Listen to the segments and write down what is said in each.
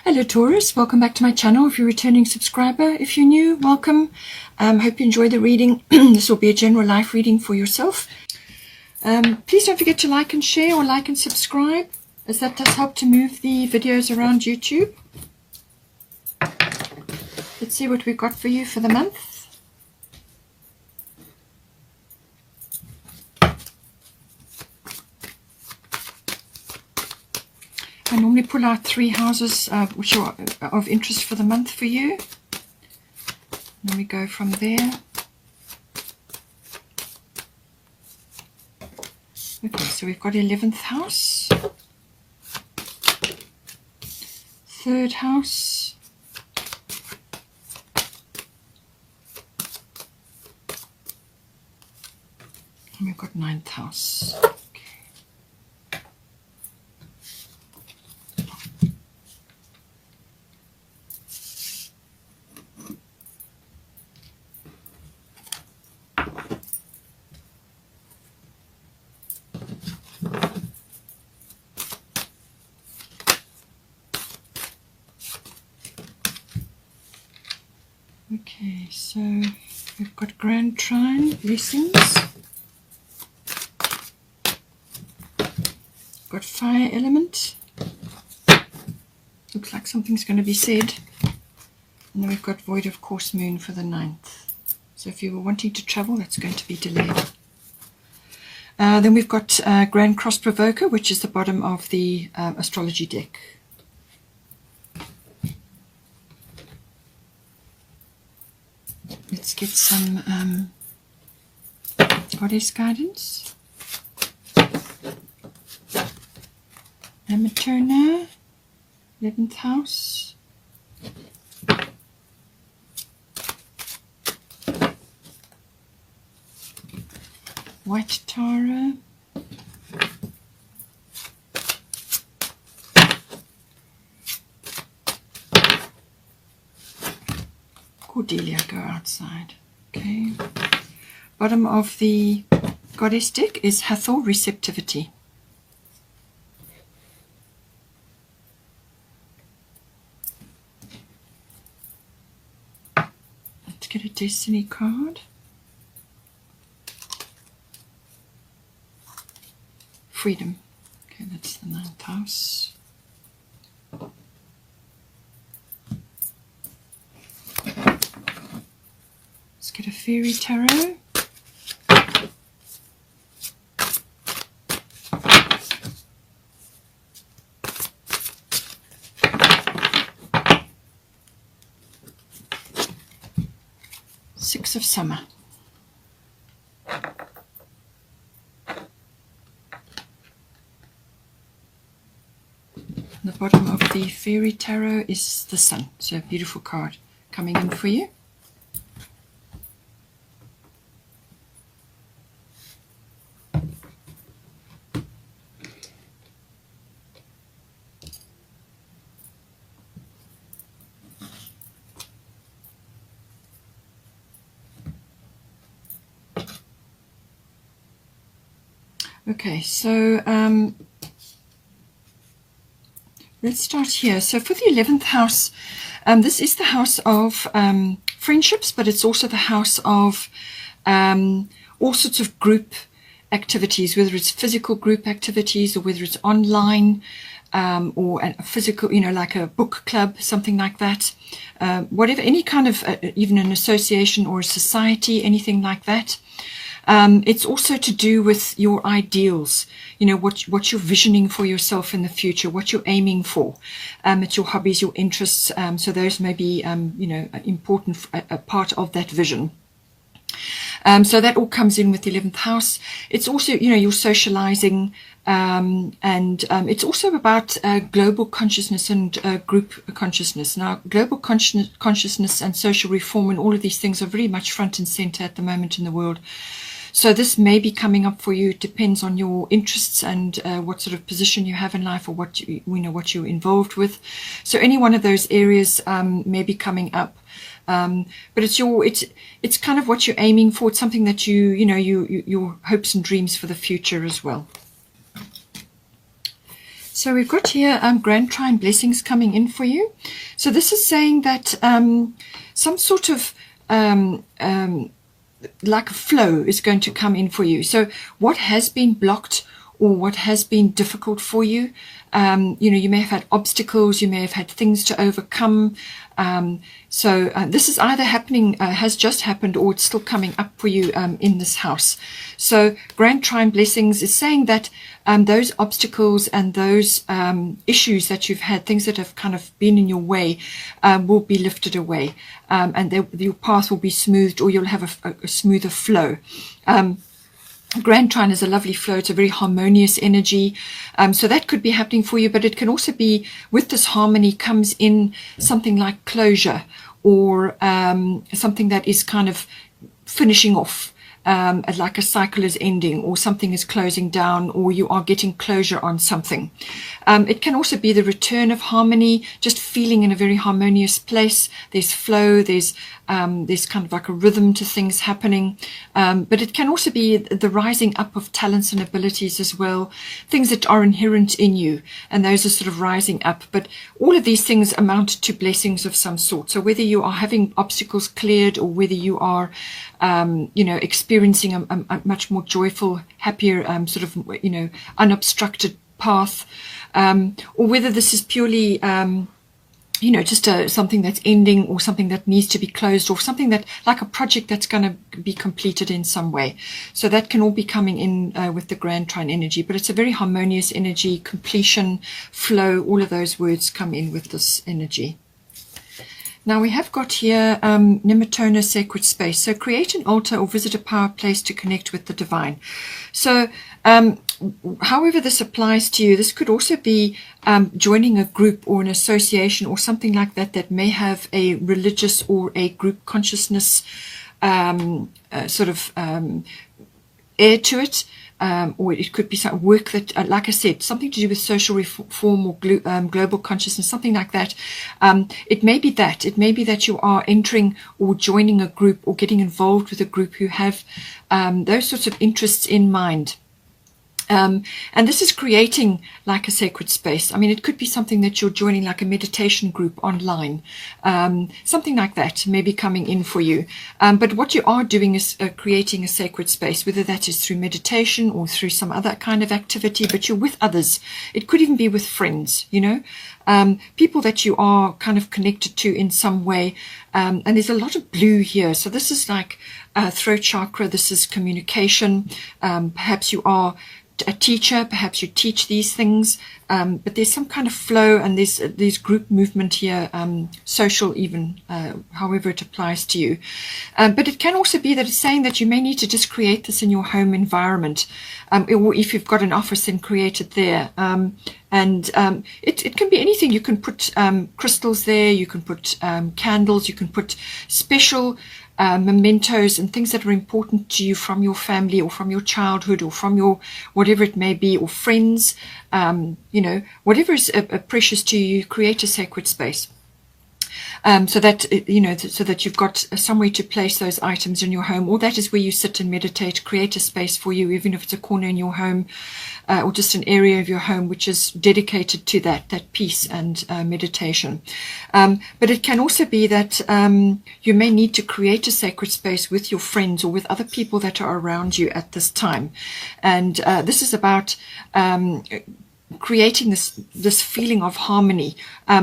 Hello Taurus, welcome back to my channel. If you're a returning subscriber, if you're new, welcome. Hope you enjoy the reading. This will be a general life reading for yourself. Please don't forget to like and share, or like and subscribe, as that does help to move the videos around YouTube. Let's see what we've got for you for the month. I normally pull out 3 houses which are of interest for the month for you. And then we go from there. Okay, so we've got 11th house, 3rd house, and we've got 9th house. Okay, so we've got Grand Trine, blessings. Got fire element. Looks like something's going to be said. And then we've got void of course moon for the 9th. So if you were wanting to travel, that's going to be delayed. Then we've got Grand Cross Provoker, which is the bottom of the astrology deck. Let's get some goddess guidance. Amaturna, 11th house. White Tara. Cordelia, go outside. Okay. Bottom of the goddess deck is Hathor, receptivity. Let's get a destiny card. Freedom. Okay, that's the 9th house. Let's get a fairy tarot. Six of Summer. The bottom of the fairy tarot is the Sun. So a beautiful card coming in for you. Okay, so let's start here. So for the 11th house, this is the house of friendships, but it's also the house of all sorts of group activities, whether it's physical group activities or whether it's online or a physical, like a book club, something like that. Whatever, any kind of, even an association or a society, anything like that. It's also to do with your ideals, what you're visioning for yourself in the future, what you're aiming for. It's your hobbies, your interests. So those may be, important, a part of that vision. So that all comes in with the 11th house. It's also, your socializing, and it's also about global consciousness and group consciousness. Now, global consciousness and social reform and all of these things are very much front and center at the moment in the world. So this may be coming up for you. It depends on your interests and what sort of position you have in life, or what what you're involved with. So any one of those areas may be coming up. But it's kind of what you're aiming for. It's something that your hopes and dreams for the future as well. So we've got here grand trine blessings coming in for you. So this is saying that some sort of like a flow is going to come in for you. So what has been blocked or what has been difficult for you, you may have had obstacles, you may have had things to overcome. So this is either happening, has just happened, or it's still coming up for you in this house. So grand trine blessings is saying that those obstacles and those issues that you've had, things that have kind of been in your way, will be lifted away, and your path will be smoothed, or you'll have a smoother flow. Grand trine is a lovely flow. It's a very harmonious energy. So that could be happening for you, but it can also be, with this harmony comes in something like closure, or something that is kind of finishing off, like a cycle is ending, or something is closing down, or you are getting closure on something. It can also be the return of harmony, just feeling in a very harmonious place. There's flow, there's kind of like a rhythm to things happening. But it can also be the rising up of talents and abilities as well, things that are inherent in you, and those are sort of rising up. But all of these things amount to blessings of some sort. So whether you are having obstacles cleared, or whether you are experiencing a much more joyful, happier, sort of, unobstructed path, or whether this is purely, just something that's ending, or something that needs to be closed, or something that, like a project that's going to be completed in some way. So that can all be coming in with the grand trine energy, but it's a very harmonious energy, completion, flow, all of those words come in with this energy. Now we have got here Nimitona sacred space. So create an altar or visit a power place to connect with the divine. So however this applies to you, this could also be joining a group or an association or something like that, that may have a religious or a group consciousness sort of air to it. Or it could be some work that, like I said, something to do with social reform or global consciousness, something like that. It may be that. It may be that you are entering or joining a group or getting involved with a group who have those sorts of interests in mind. And this is creating like a sacred space. I mean, it could be something that you're joining, like a meditation group online, something like that may be coming in for you. But what you are doing is creating a sacred space, whether that is through meditation or through some other kind of activity, but you're with others. It could even be with friends, people that you are kind of connected to in some way. And there's a lot of blue here. So this is like throat chakra. This is communication. Perhaps you are a teacher, perhaps you teach these things, but there's some kind of flow, and there's group movement here, social even, however it applies to you. But it can also be that it's saying that you may need to just create this in your home environment, or if you've got an office, then create it there. It can be anything. You can put crystals there, you can put candles, you can put special mementos and things that are important to you from your family or from your childhood or from your whatever it may be, or friends, whatever is precious to you. Create a sacred space. So that you've got somewhere to place those items in your home, or that is where you sit and meditate. Create a space for you, even if it's a corner in your home, or just an area of your home which is dedicated to that peace and meditation. But it can also be that you may need to create a sacred space with your friends or with other people that are around you at this time. And this is about creating this feeling of harmony,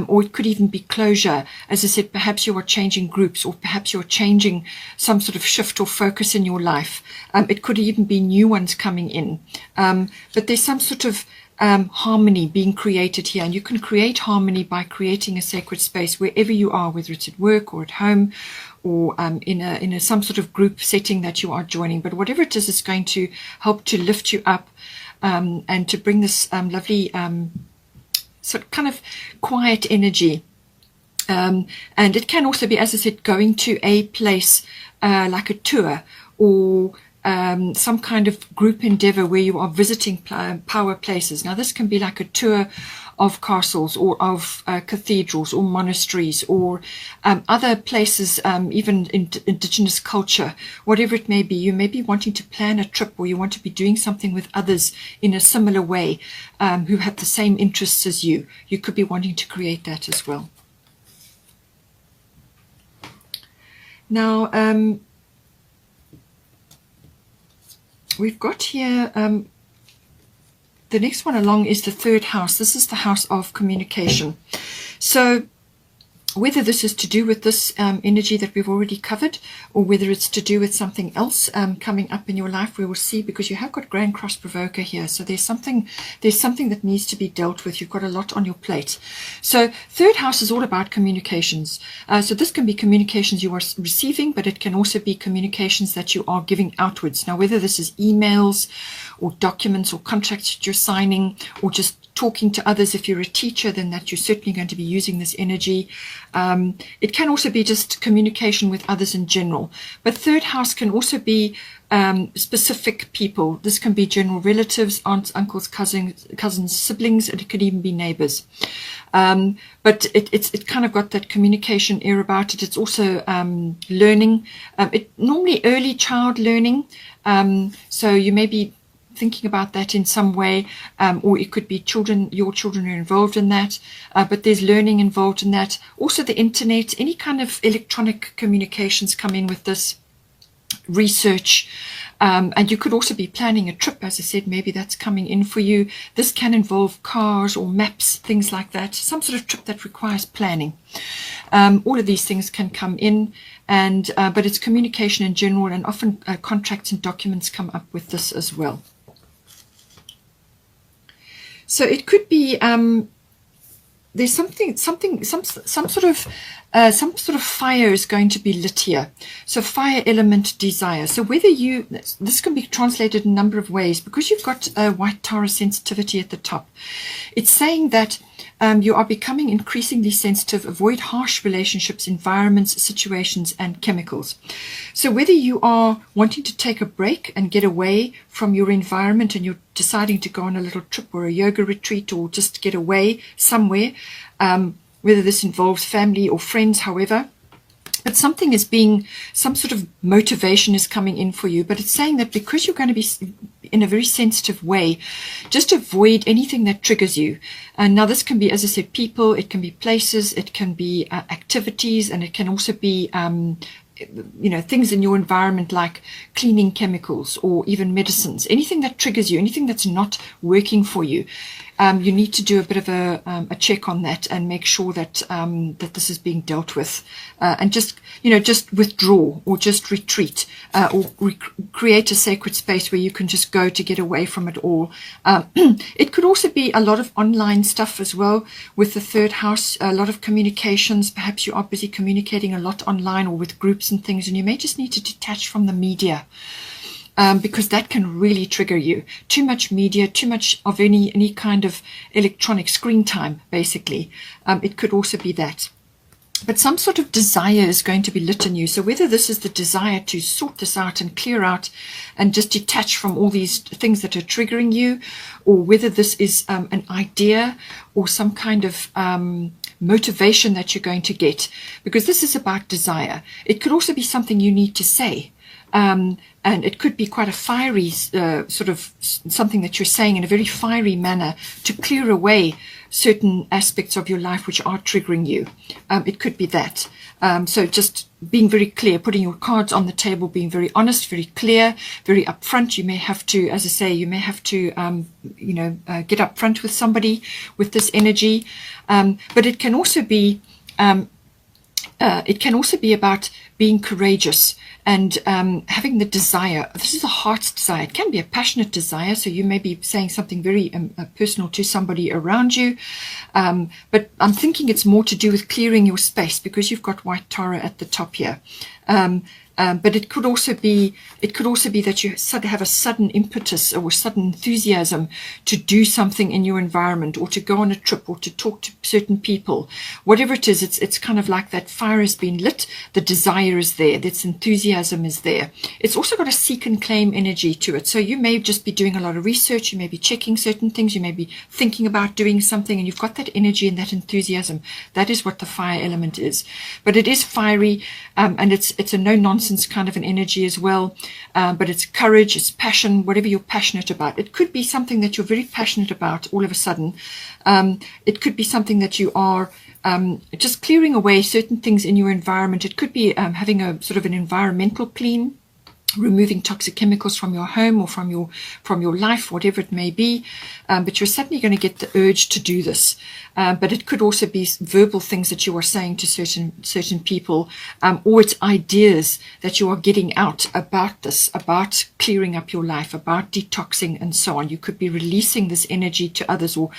or it could even be closure. As I said, perhaps you are changing groups, or perhaps you're changing some sort of shift or focus in your life. It could even be new ones coming in, but there's some sort of harmony being created here, and you can create harmony by creating a sacred space wherever you are, whether it's at work or at home, or in some sort of group setting that you are joining. But whatever it is, it's going to help to lift you up, and to bring this lovely sort of kind of quiet energy. And it can also be, as I said, going to a place like a tour, or some kind of group endeavor where you are visiting power places. Now this can be like a tour of castles or of cathedrals or monasteries or other places, even in indigenous culture, whatever it may be. You may be wanting to plan a trip, or you want to be doing something with others in a similar way, who have the same interests as you. You could be wanting to create that as well. Now, we've got here, the next one along is the third house. This is the house of communication. So whether this is to do with this energy that we've already covered, or whether it's to do with something else coming up in your life, we will see, because you have got Grand Cross Provoker here. So there's something that needs to be dealt with. You've got a lot on your plate. So third house is all about communications. So this can be communications you are receiving, but it can also be communications that you are giving outwards. Now, whether this is emails or documents or contracts that you're signing, or just talking to others. If you're a teacher, then that you're certainly going to be using this energy. It can also be just communication with others in general. But third house can also be specific people. This can be general relatives, aunts, uncles, cousins, siblings, and it could even be neighbors. But it's kind of got that communication air about it. It's also learning. Normally early child learning. So you may be thinking about that in some way, or it could be children, your children are involved in that, but there's learning involved in that. Also the internet, any kind of electronic communications come in with this. Research, and you could also be planning a trip. As I said, maybe that's coming in for you. This can involve cars or maps, things like that, some sort of trip that requires planning. All of these things can come in, and but it's communication in general, and often contracts and documents come up with this as well. So it could be there's some sort of fire is going to be lit here. So fire element desire. So whether this can be translated in a number of ways, because you've got white Taurus sensitivity at the top. It's saying that you are becoming increasingly sensitive, avoid harsh relationships, environments, situations, and chemicals. So whether you are wanting to take a break and get away from your environment, and you're deciding to go on a little trip or a yoga retreat, or just get away somewhere, whether this involves family or friends, however, but something is some sort of motivation is coming in for you. But it's saying that because you're going to be in a very sensitive way, just avoid anything that triggers you. And now this can be, as I said, people, it can be places, it can be activities, and it can also be things in your environment like cleaning chemicals or even medicines. Anything that triggers you, anything that's not working for you, you need to do a bit of a check on that and make sure that that this is being dealt with, and just withdraw or just retreat, or create a sacred space where you can just go to get away from it all. It could also be a lot of online stuff as well with the third house, a lot of communications. Perhaps you are busy communicating a lot online or with groups and things, and you may just need to detach from the media. Because that can really trigger you. Too much media, too much of any kind of electronic screen time, basically. It could also be that. But some sort of desire is going to be lit in you. So whether this is the desire to sort this out and clear out and just detach from all these things that are triggering you, or whether this is an idea or some kind of motivation that you're going to get, because this is about desire. It could also be something you need to say. And it could be quite a fiery sort of something that you're saying in a very fiery manner to clear away certain aspects of your life which are triggering you. It could be that. So just being very clear, putting your cards on the table, being very honest, very clear, very upfront. You may have to, as I say, get upfront with somebody with this energy. But it can also be about being courageous and having the desire. This is a heart's desire. It can be a passionate desire, so you may be saying something very personal to somebody around you. But I'm thinking it's more to do with clearing your space, because you've got white Tara at the top here. But it could also be that you have a sudden impetus or sudden enthusiasm to do something in your environment, or to go on a trip, or to talk to certain people. Whatever it is, it's kind of like that fire has been lit, the desire is there, that enthusiasm is there. It's also got a seek and claim energy to it. So you may just be doing a lot of research, you may be checking certain things, you may be thinking about doing something, and you've got that energy and that enthusiasm. That is what the fire element is. But it is fiery, and it's a no-nonsense kind of an energy as well, but it's courage, it's passion, whatever you're passionate about. It could be something that you're very passionate about all of a sudden. It could be something that you are just clearing away certain things in your environment. It could be having a sort of an environmental clean, removing toxic chemicals from your home or from your life, whatever it may be. But you're certainly going to get the urge to do this. But it could also be verbal things that you are saying to certain people, or it's ideas that you are getting out about this, about clearing up your life, about detoxing and so on. You could be releasing this energy to others, or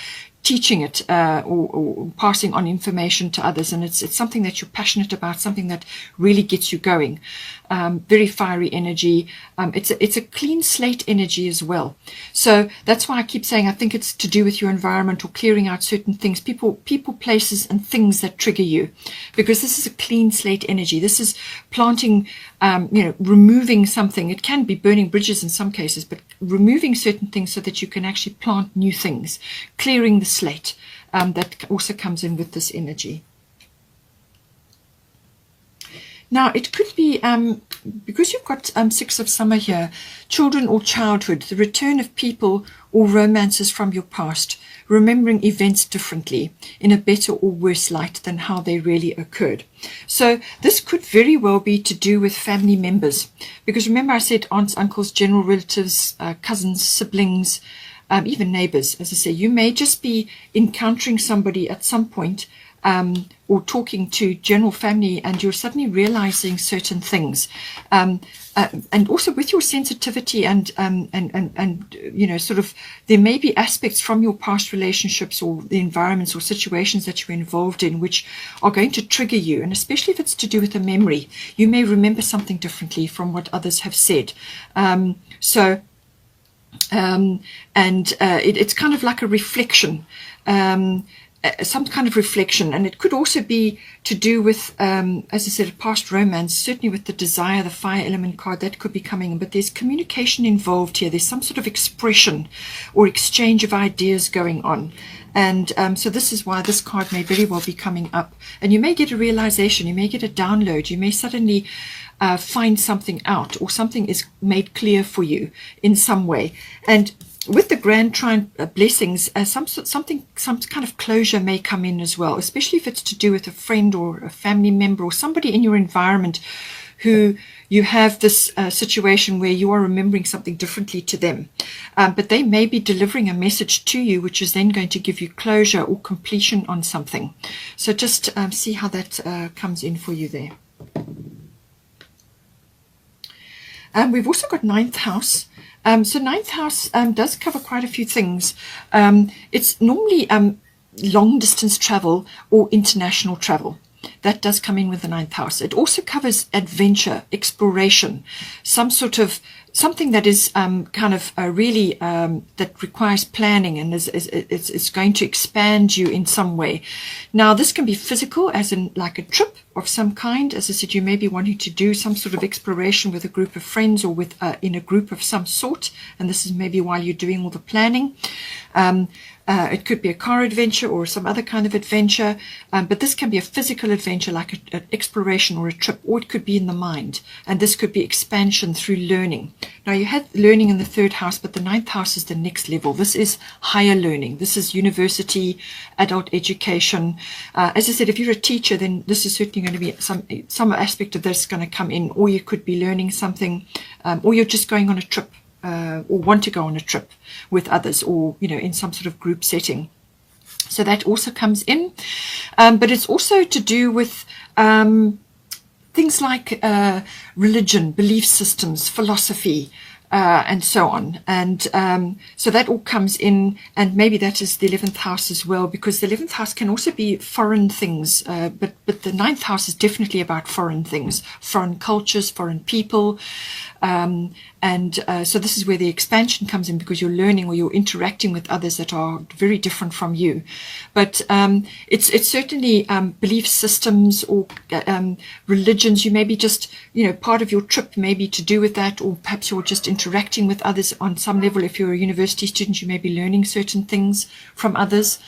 teaching it, or passing on information to others, and it's something that you're passionate about, something that really gets you going. Very fiery energy. It's a clean slate energy as well. So that's why I keep saying I think it's to do with your environment, or clearing out certain things, people, places and things that trigger you, because this is a clean slate energy. This is planting, removing something. It can be burning bridges in some cases, but removing certain things so that you can actually plant new things, clearing the slate. That also comes in with this energy. Now, it could be, because you've got Six of Summer here, children or childhood, the return of people or romances from your past, remembering events differently, in a better or worse light than how they really occurred. So this could very well be to do with family members, because remember I said aunts, uncles, general relatives, cousins, siblings, even neighbors. As I say, you may just be encountering somebody at some point, or talking to general family, and you're suddenly realizing certain things, and also with your sensitivity and sort of, there may be aspects from your past relationships or the environments or situations that you're involved in which are going to trigger you, and especially if it's to do with a memory, you may remember something differently from what others have said. It's kind of like a reflection, some kind of reflection. And it could also be to do with, as I said, a past romance, certainly with the desire, the fire element card, that could be coming in. But there's communication involved here. There's some sort of expression or exchange of ideas going on. And so this is why this card may very well be coming up. And you may get a realization, you may get a download, you may suddenly find something out, or something is made clear for you in some way. And with the Grand Trine blessings, some kind of closure may come in as well, especially if it's to do with a friend or a family member or somebody in your environment who you have this situation where you are remembering something differently to them. But they may be delivering a message to you, which is then going to give you closure or completion on something. So just see how that comes in for you there. We've also got 9th house. So 9th house does cover quite a few things. It's normally long distance travel or international travel. That does come in with the 9th house. It also covers adventure, exploration, something that is kind of really that requires planning, and is going to expand you in some way. Now, this can be physical, as in like a trip of some kind. As I said, you may be wanting to do some sort of exploration with a group of friends, or with in a group of some sort, and this is maybe while you're doing all the planning. It could be a car adventure or some other kind of adventure, but this can be a physical adventure like an exploration or a trip, or it could be in the mind, and this could be expansion through learning. Now, you had learning in the 3rd house, but the 9th house is the next level. This is higher learning. This is university, adult education. As I said, if you're a teacher, then this is certainly going to be some aspect of this going to come in, or you could be learning something, or you're just going on a trip. Or want to go on a trip with others, or in some sort of group setting. So that also comes in, but it's also to do with things like religion, belief systems, philosophy, and so on. And so that all comes in, and maybe that is the 11th house as well, because the 11th house can also be foreign things, but the 9th house is definitely about foreign things, foreign cultures, foreign people. So this is where the expansion comes in, because you're learning or you're interacting with others that are very different from you. But it's certainly belief systems or religions. You may be just, part of your trip may be to do with that, or perhaps you're just interacting with others on some level. If you're a university student, you may be learning certain things from others.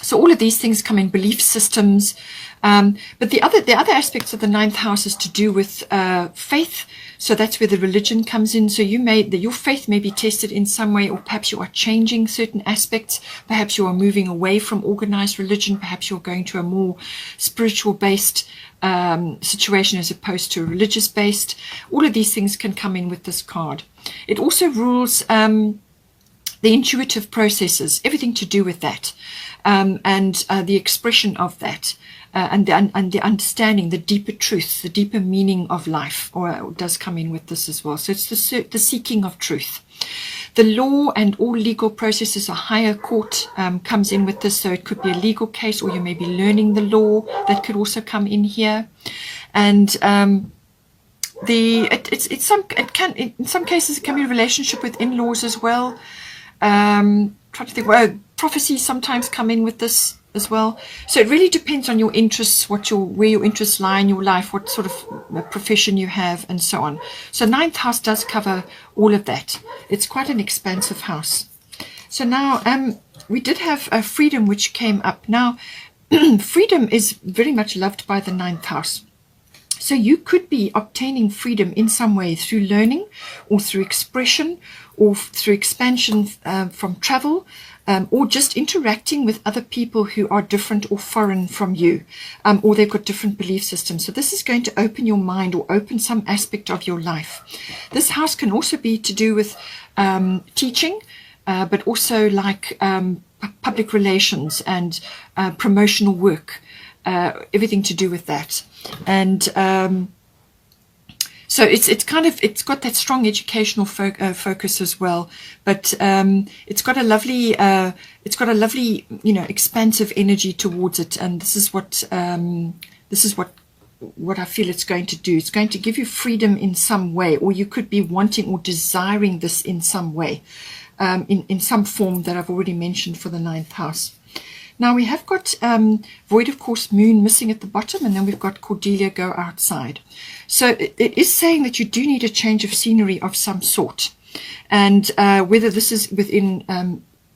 So all of these things come in belief systems. But the other aspects of the 9th house is to do with faith. So that's where the religion comes in. So your faith may be tested in some way, or perhaps you are changing certain aspects. Perhaps you are moving away from organized religion. Perhaps you're going to a more spiritual-based situation as opposed to a religious-based. All of these things can come in with this card. It also rules the intuitive processes, everything to do with that, and the expression of that. And the understanding, the deeper truth, the deeper meaning of life, or does come in with this as well. So it's the seeking of truth. The law and all legal processes, a higher court comes in with this. So it could be a legal case, or you may be learning the law. That could also come in here. And in some cases it can be a relationship with in-laws as well. Trying to think. Well, prophecies sometimes come in with this as well. So it really depends on your interests, where your interests lie in your life, what sort of profession you have, and so on. So 9th house does cover all of that. It's quite an expansive house. So now we did have freedom, which came up. Now freedom is very much loved by the 9th house. So you could be obtaining freedom in some way through learning, or through expression, or through expansion from travel, or just interacting with other people who are different or foreign from you, or they've got different belief systems. So this is going to open your mind, or open some aspect of your life. This house can also be to do with teaching, but also like public relations and promotional work, everything to do with that. And so it's got that strong educational focus as well, but it's got a lovely expansive energy towards it. And this is what I feel it's going to do. It's going to give you freedom in some way, or you could be wanting or desiring this in some way, in some form that I've already mentioned for the 9th house. Now we have got void of course moon missing at the bottom, and then we've got Cordelia go outside. So it is saying that you do need a change of scenery of some sort, and whether this is within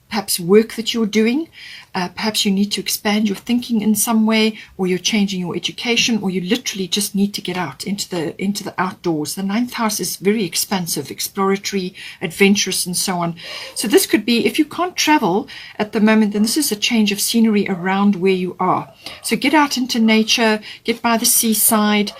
perhaps work that you're doing, perhaps you need to expand your thinking in some way, or you're changing your education, or you literally just need to get out into the outdoors. The 9th house is very expansive, exploratory, adventurous, and so on. So this could be, if you can't travel at the moment, then this is a change of scenery around where you are. So get out into nature, get by the seaside.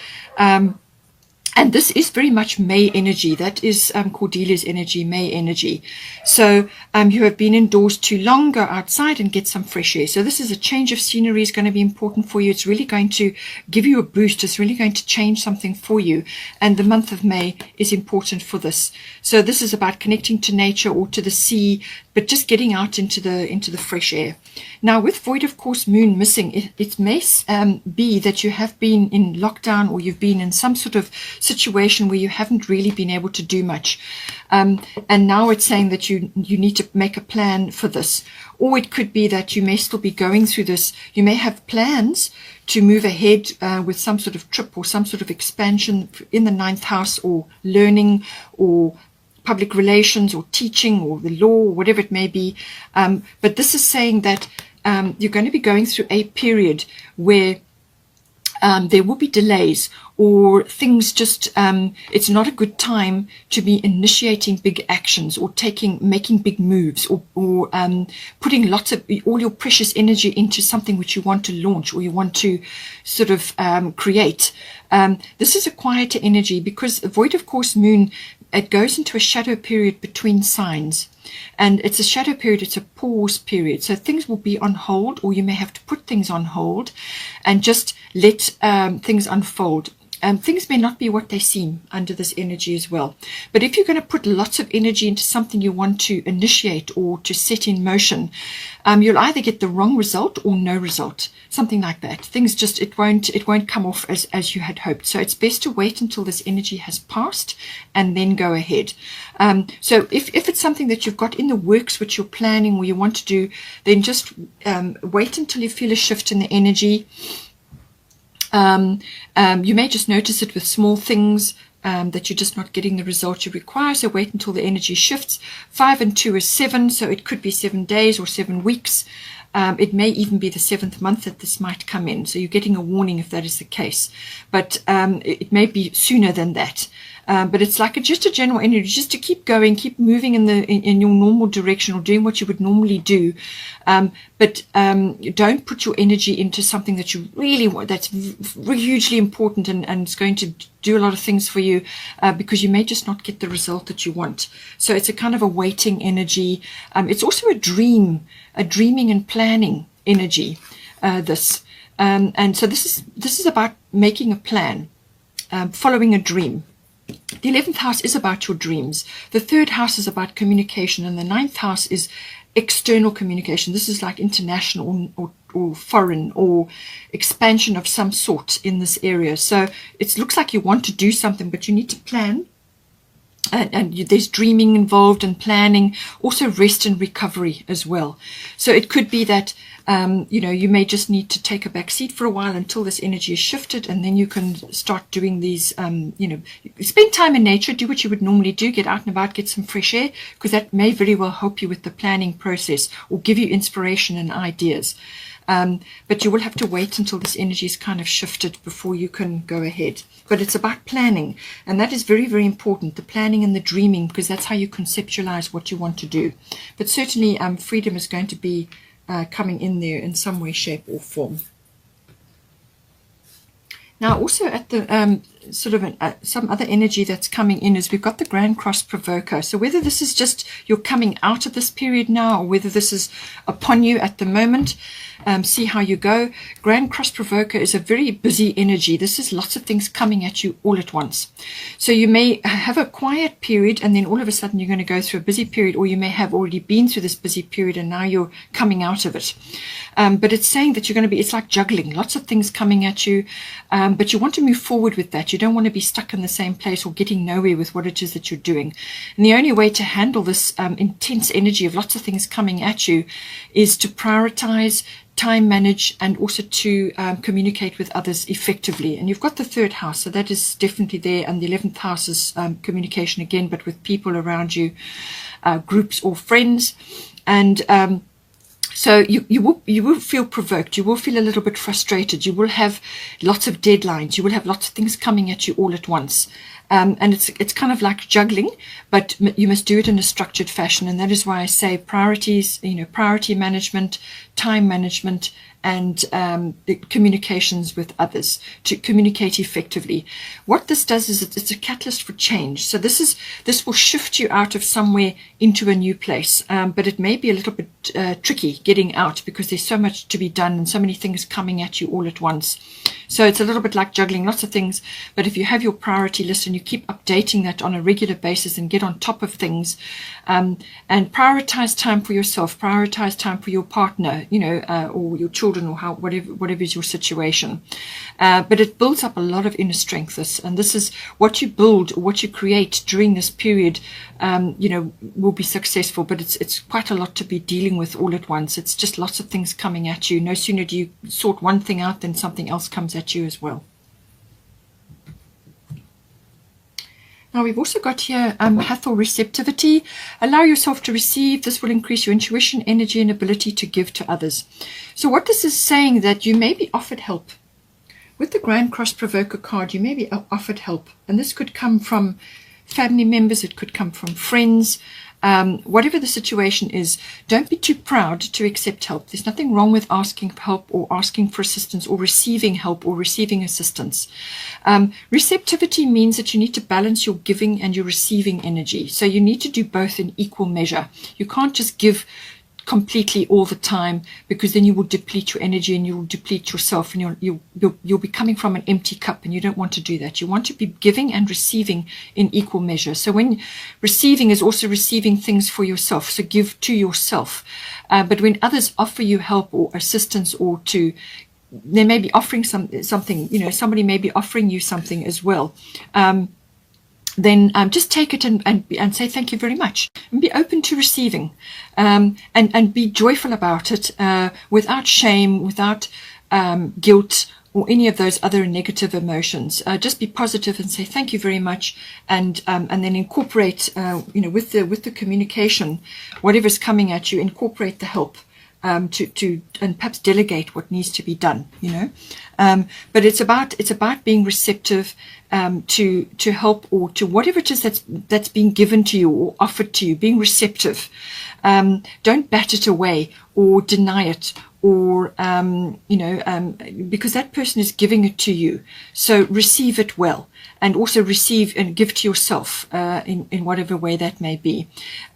And this is very much May energy. That is Cordelia's energy, May energy. So you have been indoors too long, go outside and get some fresh air. So this is a change of scenery is going to be important for you. It's really going to give you a boost. It's really going to change something for you. And the month of May is important for this. So this is about connecting to nature or to the sea, but just getting out into the fresh air. Now with void of course moon missing, it may be that you have been in lockdown, or you've been in some sort of situation where you haven't really been able to do much, and now it's saying that you need to make a plan for this. Or it could be that you may still be going through this. You may have plans to move ahead with some sort of trip or some sort of expansion in the 9th house, or learning, or public relations, or teaching, or the law, or whatever it may be. But this is saying that you're going to be going through a period where there will be delays, or things just, it's not a good time to be initiating big actions, or making big moves, or putting all your precious energy into something which you want to launch, or you want to sort of create. This is a quieter energy, because void of course moon, it goes into a shadow period between signs. And it's a shadow period, it's a pause period. So things will be on hold, or you may have to put things on hold and just let things unfold. things may not be what they seem under this energy as well. But if you're going to put lots of energy into something you want to initiate or to set in motion, you'll either get the wrong result or no result, something like that. Things just, it won't come off as you had hoped. So it's best to wait until this energy has passed and then go ahead. So if it's something that you've got in the works, which you're planning or you want to do, then just wait until you feel a shift in the energy. You may just notice it with small things, that you're just not getting the result you require. So wait until the energy shifts. 5 and 2 is 7, so it could be 7 days or 7 weeks. It may even be the 7th month that this might come in. So you're getting a warning if that is the case. But it may be sooner than that. But it's like just a general energy, just to keep going, keep moving in your normal direction or doing what you would normally do. But don't put your energy into something that you really want, that's hugely important and it's going to do a lot of things for you, because you may just not get the result that you want. So it's a kind of a waiting energy. It's also a dreaming and planning energy, this. And so this is about making a plan, following a dream. The 11th house is about your dreams. The 3rd house is about communication, and the 9th house is external communication. This is like international or foreign or expansion of some sort in this area. So it looks like you want to do something, but you need to plan. And there's dreaming involved and planning, also rest and recovery as well. So it could be that, you may just need to take a back seat for a while until this energy is shifted, and then you can start doing these, spend time in nature, do what you would normally do, get out and about, get some fresh air, because that may very well help you with the planning process or give you inspiration and ideas. But you will have to wait until this energy is kind of shifted before you can go ahead. But it's about planning, and that is very, very important, the planning and the dreaming, because that's how you conceptualize what you want to do. But certainly freedom is going to be coming in there in some way, shape or form. Now also at the some other energy that's coming in is we've got the Grand Cross Provoker. So whether this is just you're coming out of this period now, or whether this is upon you at the moment, see how you go. Grand Cross Provoker is a very busy energy. This is lots of things coming at you all at once. So you may have a quiet period and then all of a sudden you're going to go through a busy period, or you may have already been through this busy period and now you're coming out of it. But it's saying that you're going to be, it's like juggling, lots of things coming at you, but you want to move forward with that. You don't want to be stuck in the same place or getting nowhere with what it is that you're doing. And the only way to handle this intense energy of lots of things coming at you is to prioritize, time manage, and also to communicate with others effectively. And you've got the 3rd house, so that is definitely there. And the 11th house is communication again, but with people around you, groups or friends. And so you will feel provoked. You will feel a little bit frustrated. You will have lots of deadlines. You will have lots of things coming at you all at once. And it's kind of like juggling, but you must do it in a structured fashion. And that is why I say priorities, priority management, time management, and the communications with others to communicate effectively. What this does is it's a catalyst for change. So this will shift you out of somewhere into a new place, but it may be a little bit tricky getting out because there's so much to be done and so many things coming at you all at once. So it's a little bit like juggling lots of things, but if you have your priority list and you keep updating that on a regular basis and get on top of things, and prioritize time for yourself, prioritize time for your partner, or your children, or whatever is your situation. But it builds up a lot of inner strength. And this is what you build, or what you create during this period, will be successful. But it's quite a lot to be dealing with all at once. It's just lots of things coming at you. No sooner do you sort one thing out, then something else comes at you as well. Now we've also got here Hathor receptivity. Allow yourself to receive. This will increase your intuition, energy, and ability to give to others. So what this is saying, that you may be offered help. With the Grand Cross Provoker card, you may be offered help. And this could come from family members. It could come from friends. Whatever the situation is, don't be too proud to accept help. There's nothing wrong with asking for help or asking for assistance or receiving help or receiving assistance. Receptivity means that you need to balance your giving and your receiving energy. So you need to do both in equal measure. You can't just give completely all the time, because then you will deplete your energy and you will deplete yourself, and you'll be coming from an empty cup, and you don't want to do that. You want to be giving and receiving in equal measure. So when receiving is also receiving things for yourself, so give to yourself. But when others offer you help or assistance, or they may be offering something, somebody may be offering you something as well. Then just take it and say thank you very much, and be open to receiving, and be joyful about it, without shame, without guilt, or any of those other negative emotions. Just be positive and say thank you very much, and then incorporate, with the communication, whatever's coming at you, incorporate the help. And perhaps delegate what needs to be done, but it's about being receptive, to help, or to whatever it is that's being given to you or offered to you. Being receptive. Don't bat it away or deny it, or because that person is giving it to you. So receive it well, and also receive and give to yourself, in whatever way that may be.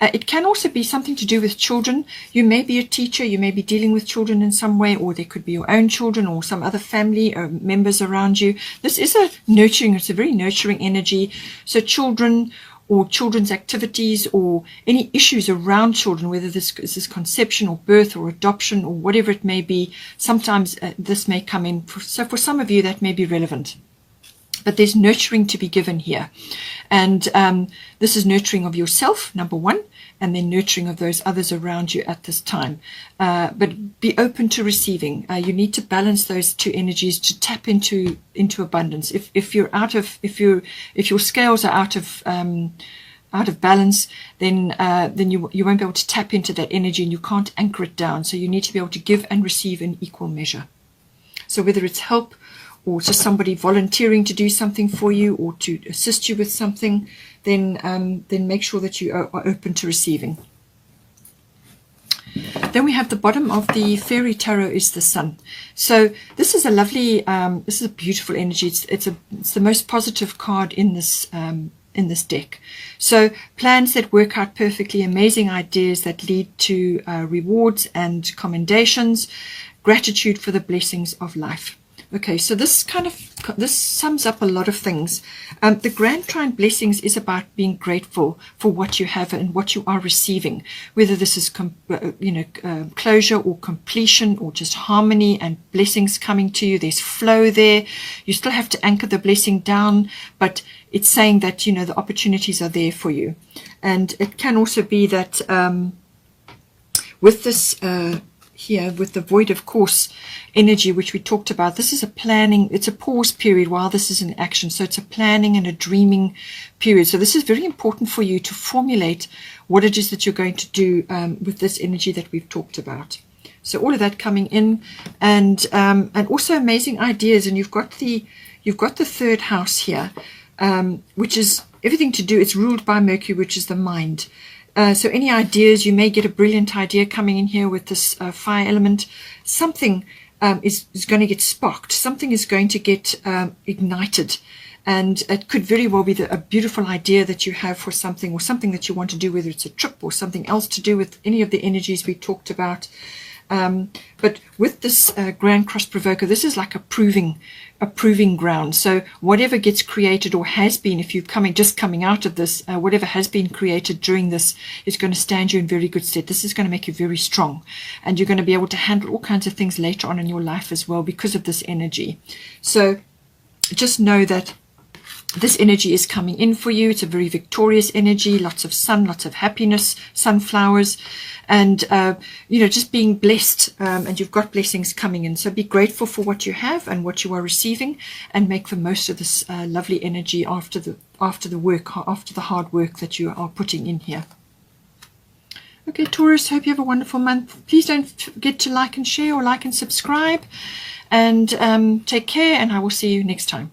It can also be something to do with children. You may be a teacher, you may be dealing with children in some way, or there could be your own children or some other family or members around you. This is it's a very nurturing energy. So children, or children's activities, or any issues around children, whether this is conception or birth or adoption or whatever it may be, sometimes this may come in. So for some of you that may be relevant. But there's nurturing to be given here. And this is nurturing of yourself, number one, and then nurturing of those others around you at this time. But be open to receiving. You need to balance those two energies to tap into abundance. If your scales are out of balance, then you won't be able to tap into that energy, and you can't anchor it down. So you need to be able to give and receive in equal measure. So whether it's help, or just somebody volunteering to do something for you, or to assist you with something, then make sure that you are open to receiving. Then we have the bottom of the fairy tarot is the sun. So this is a lovely, this is a beautiful energy. It's the most positive card in this deck. So plans that work out perfectly, amazing ideas that lead to rewards and commendations, gratitude for the blessings of life. Okay, so this sums up a lot of things. The Grand Trine Blessings is about being grateful for what you have and what you are receiving, whether this is closure or completion, or just harmony and blessings coming to you. There's flow there. You still have to anchor the blessing down, but it's saying that the opportunities are there for you. And it can also be that with this here, with the void of course energy, which we talked about, this is it's a pause period while this is in action. So it's a planning and a dreaming period. So this is very important for you to formulate what it is that you're going to do with this energy that we've talked about. So all of that coming in, and also amazing ideas. And you've got the third house here, which is everything to do. It's ruled by Mercury, which is the mind. So any ideas, you may get a brilliant idea coming in here with this fire element. Something is going to get sparked. Something is going to get ignited. And it could very well be a beautiful idea that you have for something, or something that you want to do, whether it's a trip or something else to do with any of the energies we talked about. But with this Grand Cross Provoker, this is like a proving ground. So whatever gets created or has been, if you're just coming out of this, whatever has been created during this is going to stand you in very good stead. This is going to make you very strong, and you're going to be able to handle all kinds of things later on in your life as well because of this energy. So just know that this energy is coming in for you. It's a very victorious energy, lots of sun, lots of happiness, sunflowers, and just being blessed, and you've got blessings coming in. So be grateful for what you have and what you are receiving, and make the most of this lovely energy after the hard work that you are putting in here. Okay, Taurus, hope you have a wonderful month. Please don't forget to like and share, or like and subscribe, and take care, and I will see you next time.